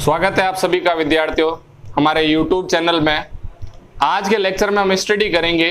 स्वागत है आप सभी का विद्यार्थियों हमारे YouTube चैनल में। आज के लेक्चर में हम स्टडी करेंगे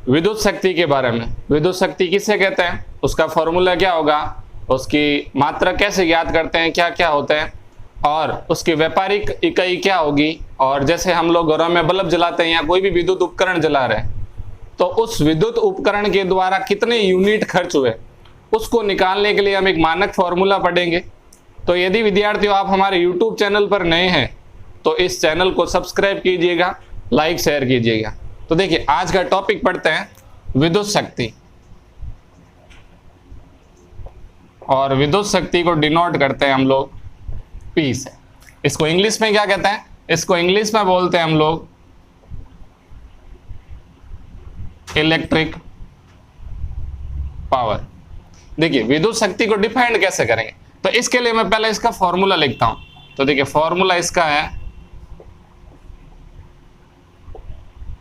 विद्युत शक्ति के बारे में। विद्युत शक्ति किसे कहते हैं, उसका फॉर्मूला क्या होगा, उसकी मात्रा कैसे ज्ञात करते हैं, क्या क्या होते हैं और उसकी व्यापारिक इकाई क्या होगी। और जैसे हम लोग घरों में बल्ब जलाते हैं या कोई भी विद्युत उपकरण जला रहे हैं तो उस विद्युत उपकरण के द्वारा कितने यूनिट खर्च हुए उसको निकालने के लिए हम एक मानक फॉर्मूला पढ़ेंगे। तो यदि विद्यार्थियों आप हमारे YouTube चैनल पर नए हैं तो इस चैनल को सब्सक्राइब कीजिएगा, लाइक शेयर कीजिएगा। तो देखिए आज का टॉपिक पढ़ते हैं विद्युत शक्ति। और विद्युत शक्ति को डिनोट करते हैं हम लोग P से। इसको इंग्लिश में क्या कहते हैं, इसको इंग्लिश में बोलते हैं हम लोग इलेक्ट्रिक पावर। देखिए विद्युत शक्ति को डिफाइन कैसे करेंगे, तो इसके लिए मैं पहले इसका फॉर्मूला लिखता हूं। तो देखिए फॉर्मूला इसका है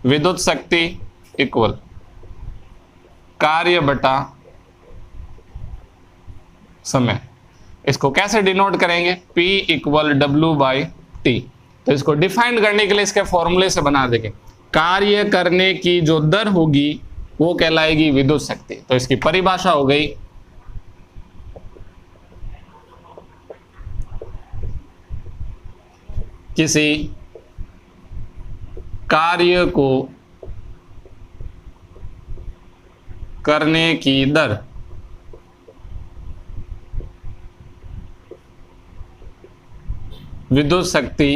विद्युत शक्ति इक्वल कार्य बटा समय। इसको कैसे डिनोट करेंगे, P equal W by T। तो इसको डिफाइन करने के लिए इसके फॉर्मूले से बना देंगे। कार्य करने की जो दर होगी वो कहलाएगी विद्युत शक्ति। तो इसकी परिभाषा हो गई किसी कार्य को करने की दर विद्युत शक्ति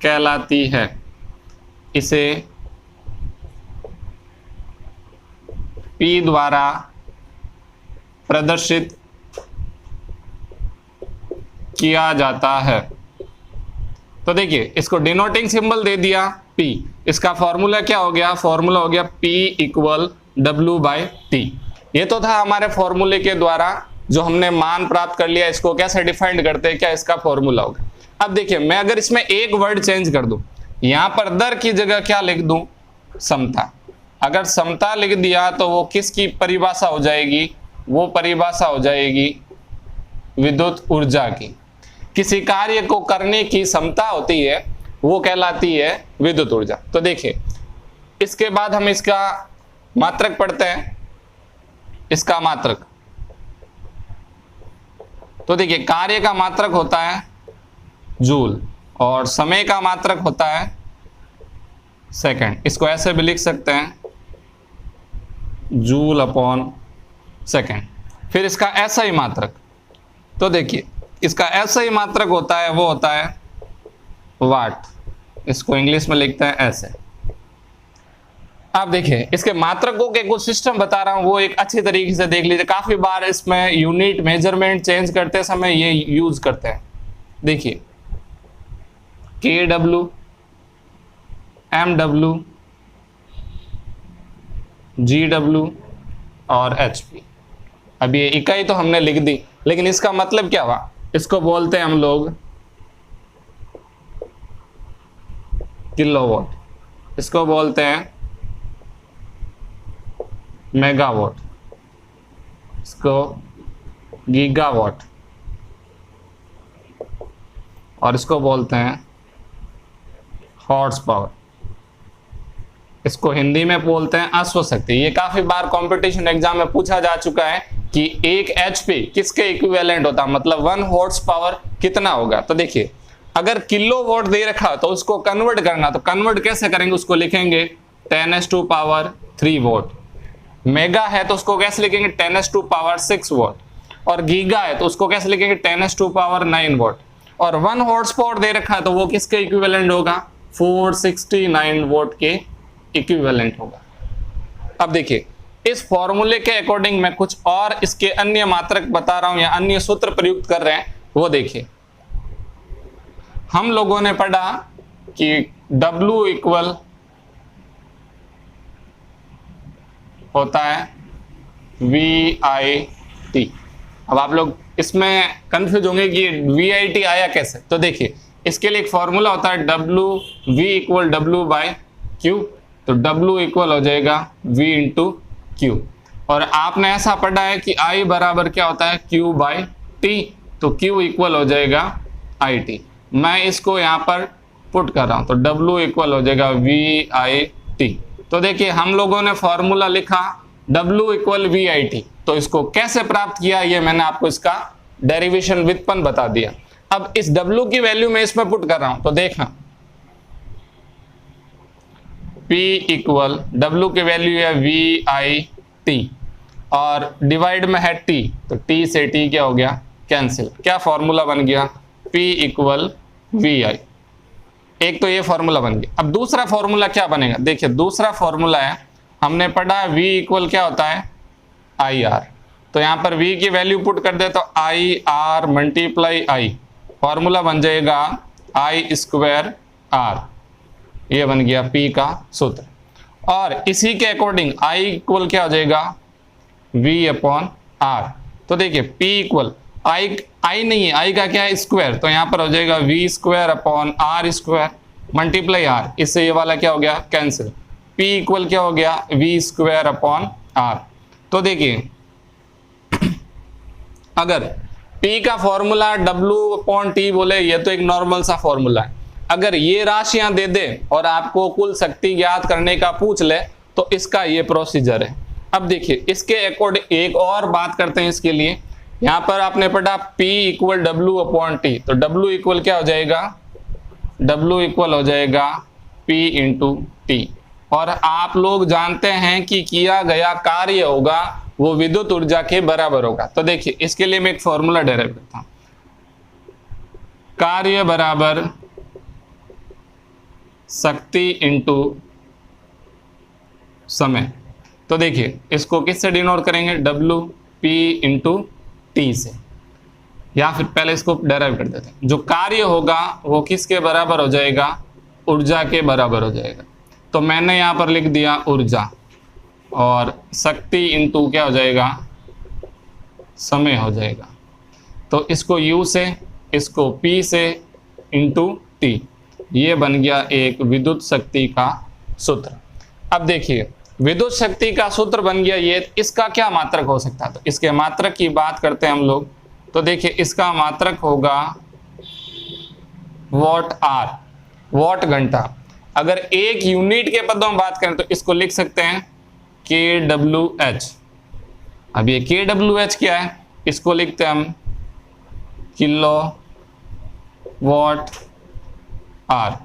कहलाती है। इसे P द्वारा प्रदर्शित किया जाता है। तो देखिए इसको डिनोटिंग सिंबल दे दिया P। इसका फॉर्मूला क्या हो गया, फॉर्मूला हो गया P equal W by T। ये तो था हमारे फॉर्मूले के द्वारा जो हमने मान प्राप्त कर लिया। इसको कैसे डिफाइन करते हैं, क्या इसका फॉर्मूला होगा। अब देखिए मैं अगर इसमें एक वर्ड चेंज कर दूं, यहां पर दर की जगह क्या लिख दूं, समता। अगर समता लिख दिया तो वो किसकी परिभाषा हो जाएगी, वो परिभाषा हो जाएगी विद्युत ऊर्जा की। किसी कार्य को करने की क्षमता होती है वो कहलाती है विद्युत ऊर्जा। तो देखिए इसके बाद हम इसका मात्रक पढ़ते हैं। इसका मात्रक, तो देखिए कार्य का मात्रक होता है जूल और समय का मात्रक होता है सेकंड। इसको ऐसे भी लिख सकते हैं जूल अपॉन सेकंड। फिर इसका ऐसा ही मात्रक, तो देखिए इसका ऐसा ही मात्रक होता है, वो होता है वाट। इसको इंग्लिश में लिखते हैं ऐसे। आप देखिए इसके मात्रकों के कुछ सिस्टम बता रहा हूं, वो एक अच्छी तरीके से देख लीजिए। काफी बार इसमें यूनिट मेजरमेंट चेंज करते समय ये यूज करते हैं। देखिए KW, MW, GW और HP। अब ये इकाई तो हमने लिख दी, लेकिन इसका मतलब क्या हुआ, इसको बोलते हैं हम लोग किलोवाट, इसको बोलते हैं मेगावाट, इसको गीगावाट और इसको बोलते हैं हॉर्स पावर। इसको हिंदी में बोलते हैं अश्व शक्ति। ये काफी बार कंपटीशन एग्जाम में पूछा जा चुका है कि 1 HP किसके इक्विवेलेंट होता है, मतलब 1 हॉर्स पावर कितना होगा। तो देखिए अगर किलोवाट दे रखा तो उसको कन्वर्ट करना, तो कन्वर्ट कैसे करेंगे, उसको लिखेंगे 10⁻³ वॉट। मेगा है तो उसको कैसे लिखेंगे 10⁻6 वॉट। और गीगा है तो उसको कैसे लिखेंगे 10⁻9 वॉट। और 1 हॉर्स पावर दे रखा है तो वो किसके इक्विवेलेंट होगा, 469 वॉट के इक्विवेलेंट होगा। अब देखिए इस फॉर्मूले के अकॉर्डिंग मैं कुछ और इसके अन्य मात्रक बता रहा हूं या अन्य सूत्र प्रयुक्त कर रहे हैं, वो देखिए। हम लोगों ने पढ़ा कि W इक्वल होता है VIT। अब आप लोग इसमें कंफ्यूज होंगे कि VIT आया कैसे। तो देखिए इसके लिए एक फॉर्मूला होता है V equal W by Q। तो W इक्वल हो जाएगा V इंटू Q। और आपने ऐसा पढ़ा है कि I बराबर क्या होता है Q बाई T। तो Q इक्वल हो जाएगा IT। मैं इसको यहाँ पर पुट कर रहा हूँ, तो W इक्वल हो जाएगा VIT। तो देखिए हम लोगों ने फॉर्मूला लिखा W इक्वल VIT, तो इसको कैसे प्राप्त किया ये मैंने आपको इसका डेरिवेशन व्युत्पन्न बता दिया। अब इस W की वैल्यू मैं इसमें पुट कर रहा हूं, तो देखना P इक्वल W की वैल्यू है VIT और डिवाइड में है T, तो T से T क्या हो गया, कैंसिल। क्या फॉर्मूला बन गया, P इक्वल VI। एक तो ये फॉर्मूला बन गया। अब दूसरा फॉर्मूला क्या बनेगा, देखिए दूसरा फॉर्मूला है, हमने पढ़ा V इक्वल क्या होता है IR, तो यहां पर V की वैल्यू पुट कर दे तो IR मल्टीप्लाई I, फॉर्मूला बन जाएगा I स्क्वायर R। ये बन गया P का सूत्र। और इसी के अकॉर्डिंग I इक्वल क्या हो जाएगा V अपॉन R। तो देखिए P इक्वल I नहीं है, I का क्या है स्क्वायर, तो यहां पर हो जाएगा V square upon R square multiply R, इससे ये वाला क्या हो गया कैंसिल। P इक्वल क्या हो गया V स्क्वायर अपॉन R। तो देखिए अगर P का फॉर्मूला W अपॉन T बोले, ये तो एक नॉर्मल सा फॉर्मूला है। अगर ये राशियां दे दे और आपको कुल शक्ति ज्ञात करने का पूछ ले, तो इसका ये प्रोसीजर है। अब देखिए इसके अकॉर्डिंग एक और बात करते हैं इसके लिए। यहां पर आपने पढ़ा P equal W upon T, तो W इक्वल क्या हो जाएगा, W इक्वल हो जाएगा P इंटू T। और आप लोग जानते हैं कि किया गया कार्य होगा वो विद्युत ऊर्जा के बराबर होगा। तो देखिए इसके लिए मैं एक फॉर्मूला डेराइव करता हूं, कार्य बराबर शक्ति इंटू समय। तो देखिए इसको किससे डिनोट करेंगे, W P इंटू T से, या फिर पहले इसको डेराइव कर देते हैं। जो कार्य होगा वो किसके बराबर हो जाएगा, ऊर्जा के बराबर हो जाएगा। तो मैंने यहां पर लिख दिया ऊर्जा, और शक्ति इंटू क्या हो जाएगा, समय हो जाएगा। तो इसको U से, इसको P से इंटू T, ये बन गया एक विद्युत शक्ति का सूत्र। अब देखिए विद्युत शक्ति का सूत्र बन गया ये, इसका क्या मात्रक हो सकता है, तो इसके मात्रक की बात करते हैं हम लोग। तो देखिए इसका मात्रक होगा वॉट आर, वॉट घंटा। अगर एक यूनिट के पदों में बात करें तो इसको लिख सकते हैं kWh। अब ये kWh क्या है, इसको लिखते हैं हम किलो वॉट आर।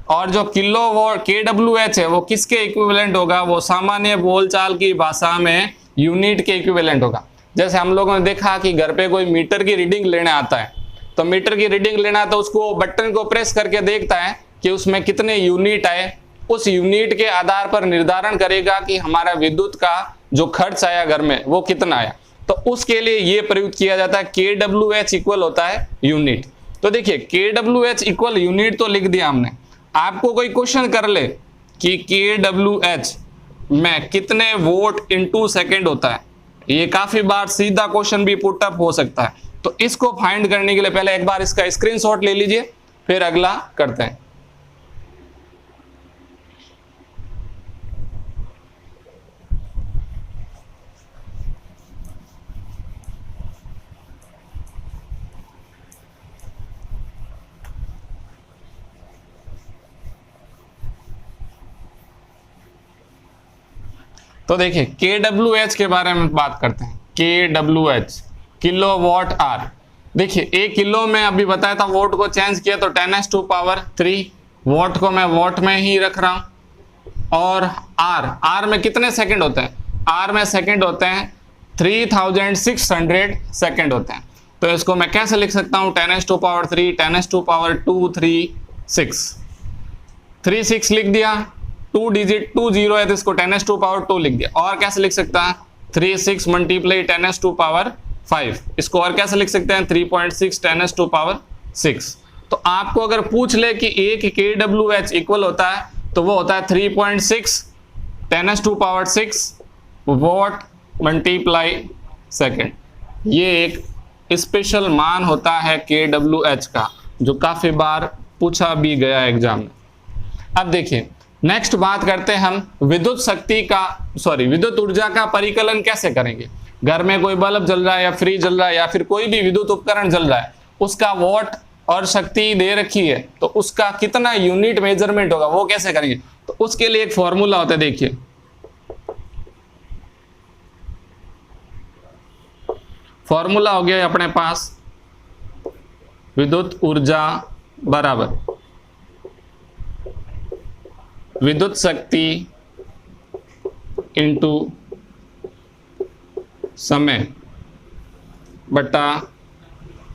और जो किलो वॉट kWh है वो किसके इक्विवेलेंट होगा, वो सामान्य बोलचाल की भाषा में यूनिट के इक्विवेलेंट होगा। जैसे हम लोगों ने देखा कि घर पे कोई मीटर की रीडिंग लेने आता है, तो मीटर की रीडिंग लेना तो उसको बटन को प्रेस करके देखता है कि उसमें कितने यूनिट आए। उस यूनिट के आधार पर निर्धारण करेगा कि हमारा विद्युत का जो खर्च आया घर में वो कितना आया। तो उसके लिए ये प्रयुक्त किया जाता है kWh इक्वल होता है यूनिट। तो देखिए kWh इक्वल यूनिट तो लिख दिया हमने। आपको कोई क्वेश्चन कर ले कि kWh में कितने वोट इनटू सेकेंड होता है, ये काफी बार सीधा क्वेश्चन भी पुट अप हो सकता है। तो इसको फाइंड करने के लिए पहले एक बार इसका स्क्रीनशॉट ले लीजिए, फिर अगला करते हैं। तो देखिए kWh के बारे में बात करते हैं। kWh kilowatt hour. देखिए एक किलो में अभी बताया था, वोट को चेंज किया तो 10⁻³ वोट को मैं वोट में ही रख रहा हूं। और आर में कितने सेकंड होते हैं, आर में सेकंड होते हैं 3600 सेकंड होते हैं। तो इसको मैं कैसे लिख सकता हूं, 10⁻³ 10⁻², 36 लिख दिया। 2 डिजिट 2 जीरो है तो इसको 10⁻² लिख दिया। और कैसे लिख सकता है 36 मल्टीप्लाई 10⁻5। इसको और कैसे लिख सकते हैं 3.6 10⁻6। तो आपको अगर पूछ ले कि एक kWh इक्वल होता है तो वो होता है 3.6 10⁻6 वॉट मल्टीप्लाई सेकेंड। ये एक स्पेशल मान होता है kWh का, जो काफी बार पूछा भी गया एग्जाम में। अब देखिए नेक्स्ट बात करते हैं हम विद्युत ऊर्जा का परिकलन कैसे करेंगे। घर में कोई बल्ब जल रहा है या फ्रिज जल रहा है या फिर कोई भी विद्युत उपकरण जल रहा है, उसका वॉट और शक्ति दे रखी है, तो उसका कितना यूनिट मेजरमेंट होगा वो कैसे करेंगे? तो उसके लिए एक फॉर्मूला होता है, देखिए फॉर्मूला हो गया अपने पास विद्युत ऊर्जा बराबर विद्युत शक्ति इंटू समय बटा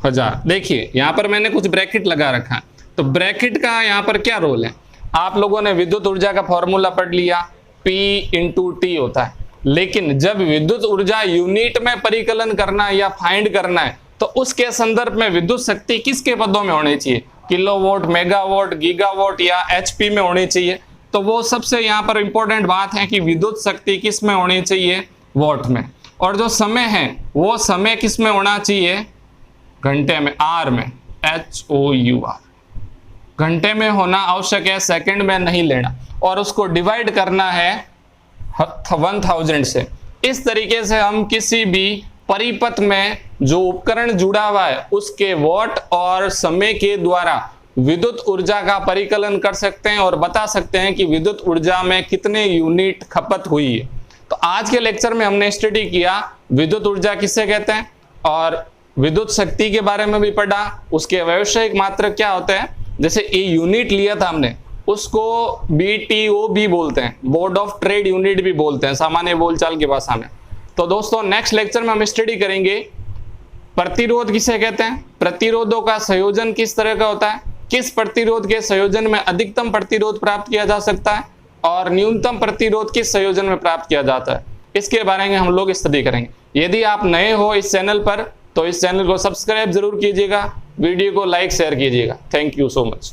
1000। देखिए यहां पर मैंने कुछ ब्रैकेट लगा रखा है, तो ब्रैकेट का यहां पर क्या रोल है? आप लोगों ने विद्युत ऊर्जा का फॉर्मूला पढ़ लिया, P इंटू टी होता है, लेकिन जब विद्युत ऊर्जा यूनिट में परिकलन करना है या फाइंड करना है, तो उसके संदर्भ में विद्युत शक्ति किसके पदों में होनी चाहिए? किलोवाट, मेगावाट, गीगावाट या एचपी में होनी चाहिए। तो वो सबसे यहाँ पर इंपॉर्टेंट बात है कि विद्युत शक्ति किस में होनी चाहिए? वॉट में। और जो समय है वो समय किस में होना चाहिए? घंटे में, आर में, HOUR, घंटे में होना आवश्यक है, सेकंड में नहीं लेना। और उसको डिवाइड करना है 1000 से। इस तरीके से हम किसी भी परिपथ में जो उपकरण जुड़ा हुआ है उसके वॉट और समय के द्वारा विद्युत ऊर्जा का परिकलन कर सकते हैं और बता सकते हैं कि विद्युत ऊर्जा में कितने यूनिट खपत हुई है। तो आज के लेक्चर में हमने स्टडी किया विद्युत ऊर्जा किसे कहते हैं, और विद्युत शक्ति के बारे में भी पढ़ा, उसके व्यावसायिक मात्रक क्या होते हैं। जैसे ये यूनिट लिया था हमने, उसको BTO भी बोलते हैं, बोर्ड ऑफ ट्रेड यूनिट भी बोलते हैं सामान्य बोलचाल की भाषा में। तो दोस्तों नेक्स्ट लेक्चर में हम स्टडी करेंगे प्रतिरोध किसे कहते हैं, प्रतिरोधों का संयोजन किस तरह का होता है, किस प्रतिरोध के संयोजन में अधिकतम प्रतिरोध प्राप्त किया जा सकता है और न्यूनतम प्रतिरोध किस संयोजन में प्राप्त किया जाता है, इसके बारे में हम लोग स्टडी करेंगे। यदि आप नए हो इस चैनल पर तो इस चैनल को सब्सक्राइब जरूर कीजिएगा, वीडियो को लाइक शेयर कीजिएगा। Thank you so much.